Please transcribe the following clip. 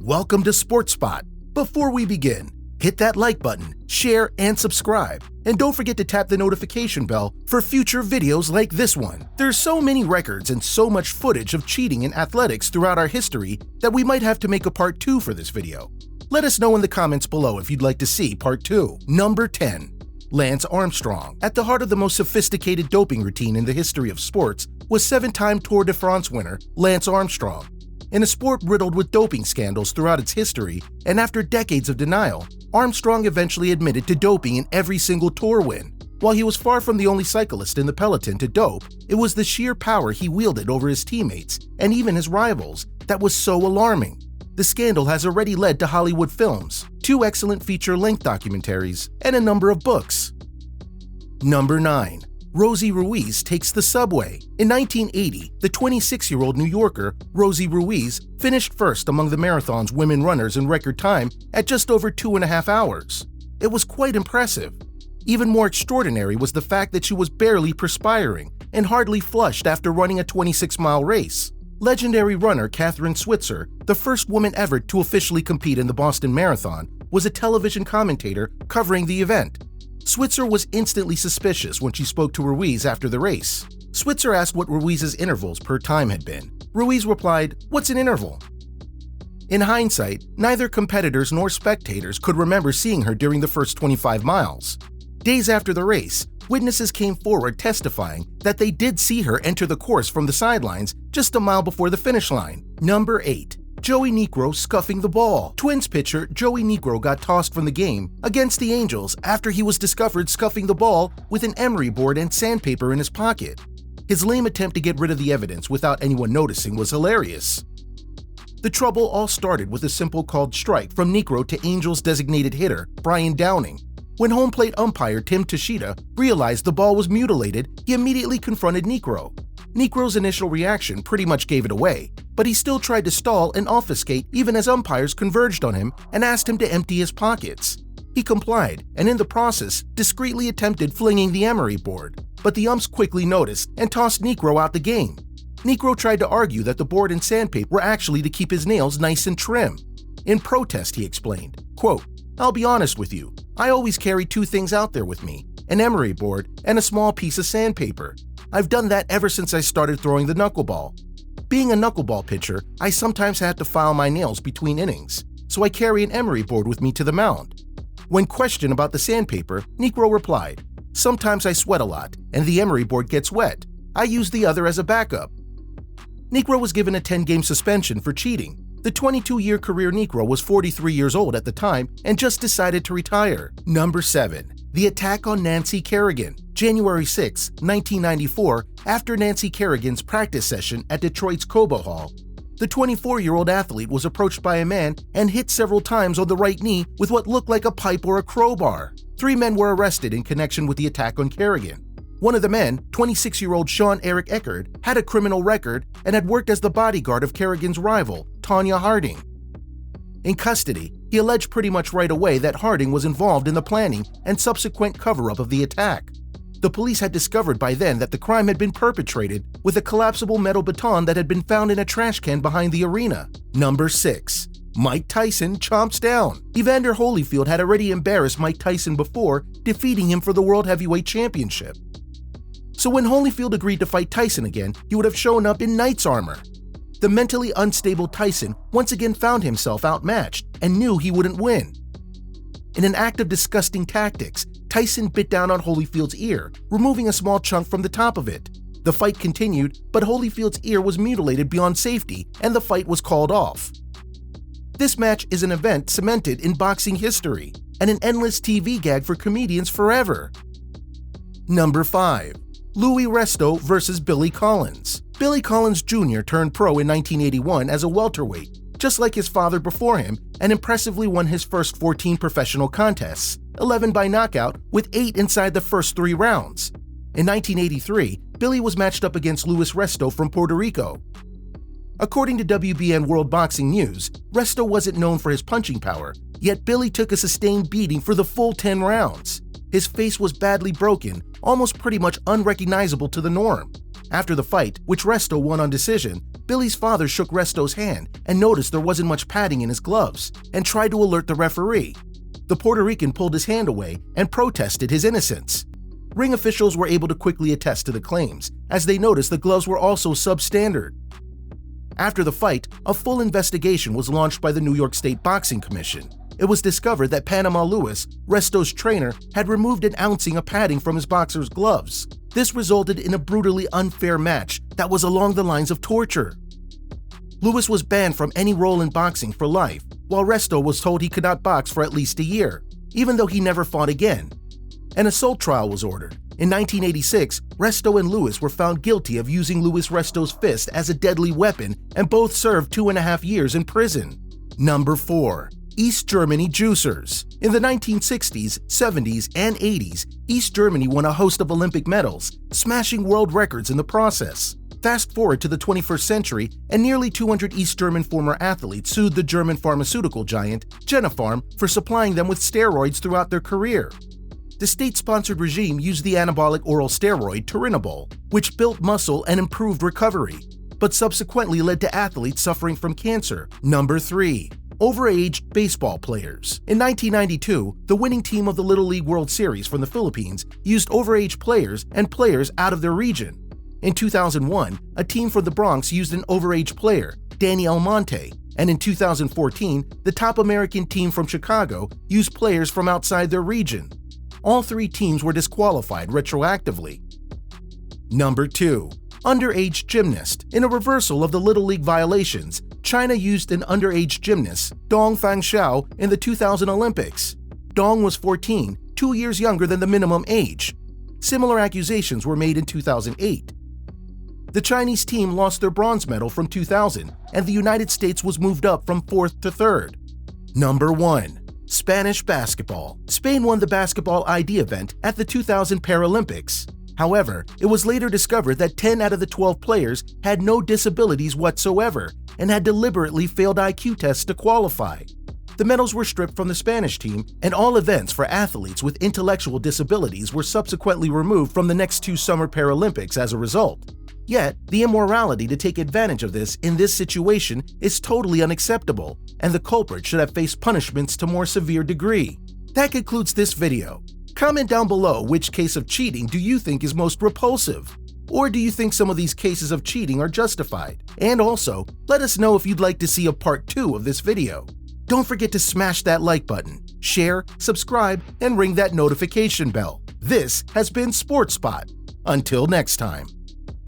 Welcome to Sports Spot. Before we begin, hit that like button, share, and subscribe. And don't forget to tap the notification bell for future videos like this one. There's so many records and so much footage of cheating in athletics throughout our history that we might have to make a part 2 for this video. Let us know in the comments below if you'd like to see part 2. Number 10. Lance Armstrong. At the heart of the most sophisticated doping routine in the history of sports was 7-time Tour de France winner Lance Armstrong. In a sport riddled with doping scandals throughout its history, and after decades of denial, Armstrong eventually admitted to doping in every single Tour win. While he was far from the only cyclist in the peloton to dope, it was the sheer power he wielded over his teammates, and even his rivals, that was so alarming. The scandal has already led to Hollywood films, 2 excellent feature-length documentaries, and a number of books. Number 9. Rosie Ruiz takes the subway. In 1980, the 26-year-old New Yorker, Rosie Ruiz, finished first among the marathon's women runners in record time at just over 2.5 hours. It was quite impressive. Even more extraordinary was the fact that she was barely perspiring and hardly flushed after running a 26-mile race. Legendary runner Kathrine Switzer, the first woman ever to officially compete in the Boston Marathon, was a television commentator covering the event. Switzer was instantly suspicious when she spoke to Ruiz after the race. Switzer asked what Ruiz's intervals per time had been. Ruiz replied, "What's an interval?" In hindsight, neither competitors nor spectators could remember seeing her during the first 25 miles. Days after the race, witnesses came forward testifying that they did see her enter the course from the sidelines just a mile before the finish line. Number 8. Joey Niekro scuffing the ball. Twins pitcher Joey Niekro got tossed from the game against the Angels after he was discovered scuffing the ball with an emery board and sandpaper in his pocket. His lame attempt to get rid of the evidence without anyone noticing was hilarious. The trouble all started with a simple called strike from Niekro to Angels designated hitter Brian Downing. When home plate umpire Tim Tashida realized the ball was mutilated, he immediately confronted Niekro. Niekro's initial reaction pretty much gave it away, but he still tried to stall and obfuscate even as umpires converged on him and asked him to empty his pockets. He complied, and in the process, discreetly attempted flinging the emery board, but the umps quickly noticed and tossed Niekro out the game. Niekro tried to argue that the board and sandpaper were actually to keep his nails nice and trim. In protest, he explained, quote, "I'll be honest with you, I always carry 2 things out there with me, an emery board and a small piece of sandpaper. I've done that ever since I started throwing the knuckleball. Being a knuckleball pitcher, I sometimes had to file my nails between innings, so I carry an emery board with me to the mound." When questioned about the sandpaper, Niekro replied, "Sometimes I sweat a lot, and the emery board gets wet. I use the other as a backup." Niekro was given a 10-game suspension for cheating. The 22-year career Niekro was 43 years old at the time and just decided to retire. Number 7. The attack on Nancy Kerrigan. January 6, 1994, after Nancy Kerrigan's practice session at Detroit's Cobo Hall, the 24-year-old athlete was approached by a man and hit several times on the right knee with what looked like a pipe or a crowbar. 3 men were arrested in connection with the attack on Kerrigan. One of the men, 26-year-old Sean Eric Eckerd, had a criminal record and had worked as the bodyguard of Kerrigan's rival, Tonya Harding. In custody, he alleged pretty much right away that Harding was involved in the planning and subsequent cover-up of the attack. The police had discovered by then that the crime had been perpetrated with a collapsible metal baton that had been found in a trash can behind the arena. Number 6. Mike Tyson chomps down. Evander Holyfield had already embarrassed Mike Tyson before, defeating him for the World Heavyweight Championship. So when Holyfield agreed to fight Tyson again, he would have shown up in knight's armor. The mentally unstable Tyson once again found himself outmatched and knew he wouldn't win. In an act of disgusting tactics, Tyson bit down on Holyfield's ear, removing a small chunk from the top of it. The fight continued, but Holyfield's ear was mutilated beyond safety and the fight was called off. This match is an event cemented in boxing history and an endless TV gag for comedians forever. Number 5. Louis Resto versus Billy Collins. Billy Collins Jr. turned pro in 1981 as a welterweight, just like his father before him, and impressively won his first 14 professional contests, 11 by knockout, with 8 inside the first 3 rounds. In 1983, Billy was matched up against Louis Resto from Puerto Rico. According to WBN World Boxing News, Resto wasn't known for his punching power, yet Billy took a sustained beating for the full 10 rounds. His face was badly broken, almost pretty much unrecognizable to the norm. After the fight, which Resto won on decision, Billy's father shook Resto's hand and noticed there wasn't much padding in his gloves and tried to alert the referee. The Puerto Rican pulled his hand away and protested his innocence. Ring officials were able to quickly attest to the claims, as they noticed the gloves were also substandard. After the fight, a full investigation was launched by the New York State Boxing Commission. It was discovered that Panama Lewis, Resto's trainer, had removed an ounцing of padding from his boxer's gloves. This resulted in a brutally unfair match that was along the lines of torture. Lewis was banned from any role in boxing for life, while Resto was told he could not box for at least a year, even though he never fought again. An assault trial was ordered. In 1986, Resto and Lewis were found guilty of using Louis Resto's fist as a deadly weapon and both served 2.5 years in prison. Number 4. East Germany Juicers. In the 1960s, 70s, and 80s, East Germany won a host of Olympic medals, smashing world records in the process. Fast forward to the 21st century, and nearly 200 East German former athletes sued the German pharmaceutical giant, Genopharm, for supplying them with steroids throughout their career. The state-sponsored regime used the anabolic oral steroid Turinabol, which built muscle and improved recovery, but subsequently led to athletes suffering from cancer. Number 3. Overaged baseball players. In 1992, the winning team of the Little League World Series from the Philippines used overaged players and players out of their region. In 2001, a team from the Bronx used an overaged player, Danny Almonte, and in 2014, the top American team from Chicago used players from outside their region. All 3 teams were disqualified retroactively. Number 2. Underage gymnast. In a reversal of the Little League violations, China used an underage gymnast, Dong Fangxiao, in the 2000 Olympics. Dong was 14, 2 years younger than the minimum age. Similar accusations were made in 2008. The Chinese team lost their bronze medal from 2000, and the United States was moved up from 4th to 3rd. Number 1. Spanish basketball. Spain won the basketball ID event at the 2000 Paralympics. However, it was later discovered that 10 out of the 12 players had no disabilities whatsoever and had deliberately failed IQ tests to qualify. The medals were stripped from the Spanish team, and all events for athletes with intellectual disabilities were subsequently removed from the next 2 Summer Paralympics as a result. Yet, the immorality to take advantage of this in this situation is totally unacceptable, and the culprit should have faced punishments to more severe degree. That concludes this video. Comment down below which case of cheating do you think is most repulsive? Or do you think some of these cases of cheating are justified? And also, let us know if you'd like to see a part 2 of this video. Don't forget to smash that like button, share, subscribe, and ring that notification bell. This has been Sports Spot. Until next time.